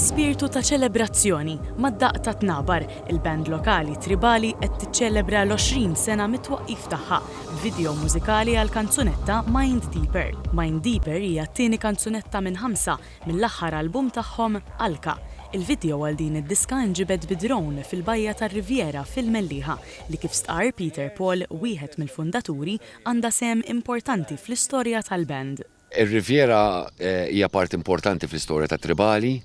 Fi spiritu ta' ċelebrazzjoni mad-daqq ta' tnabar, il-band lokali tribali qed tiċċelebra l-20 sena mit-twaqqif tagħha b'video mużikali għal kanzunetta Mind Deeper. Mind Deeper hija t-tieni kanzunetta minn 5 mill-aħħar album tagħhom Alka. Il-video għal din id-diska nġibed bid-drone fil-bajja tar-Rivjera fil-Mellieħa li kif stqarr Peter Paul, wieħed mill-fundaturi, għandha sehem importanti fl-istorja tal-band. Ir-Rivjera hija part importanti fl-istorja ta' Tribali.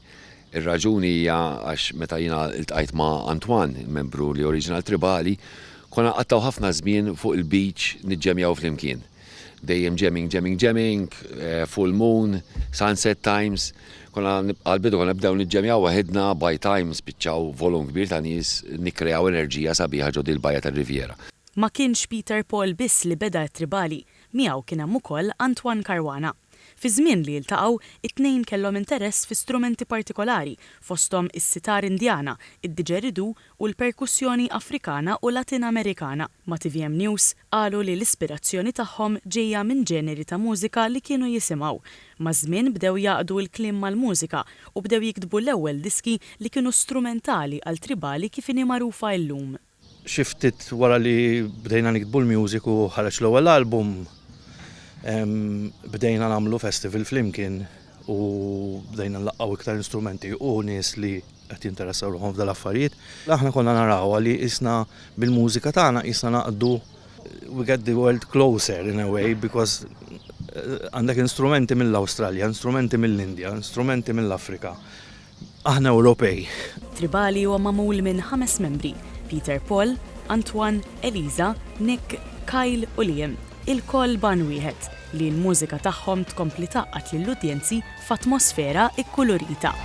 Ir-raġuni hija għax meta jiena iltqajt ma' Antoine, membru li oriġinal Tribali, konna qattaw ħafna żmien fuq il-beach niġġemjaw flimkien. Dejjem jamming, full moon, sunset times. Għal-bidu konna nibdew niġġemjaw waħedna by times spiċċaw volum kbir ta' nies nikkreaw enerġija sabiħa ġod il-bajja tar-Rivjera. Ma kienx Peter Paul biss li beda t-Tribali, miegħu kien hemm ukoll Antoine Caruana. Fi żmien li jiltaqgħu, it-tnejn kellhom interess fi strumenti partikolari fosthom is-sitar Indjana, id-diġeridu u l-perkussjoni Afrikana u Latin Amerikana. Ma' TVM News qalu li l-ispirazzjoni tagħhom ġejja minn ġeneri ta' mużika li kienu jisimgħu. Ma' żmien bdew jaqdu l-kliem mal-mużika u bdew jiktbu l-ewwel diski li kienu strumentali għal Tribali kif inhi magħrufa llum. Xi ftit wara li bdejna nikdbu l-music u ħareġ l-ewwel album, bdejna nagħmlu festival flimkien u bdejna nlaqgħu iktar instrumenti u nies li qed jinteressaw ruħhom f'dal affarijiet. Aħna konna narawha li isna bil-mużika tagħna isna naqdu we get the world closer in a way because għandek instrumenti mill-Awstralja, instrumenti mill-Indja, instrumenti mill-Afrika. Aħna Ewropej. Tribali huwa magħmul minn 5 membri: Peter Paul, Antoine, Eliza, Nick, Kyle u Liam. Il-koll ban wieħed li l-mużika tagħhom tkompli taqqat lill-udjenzi f'atmosfera ikkulurita.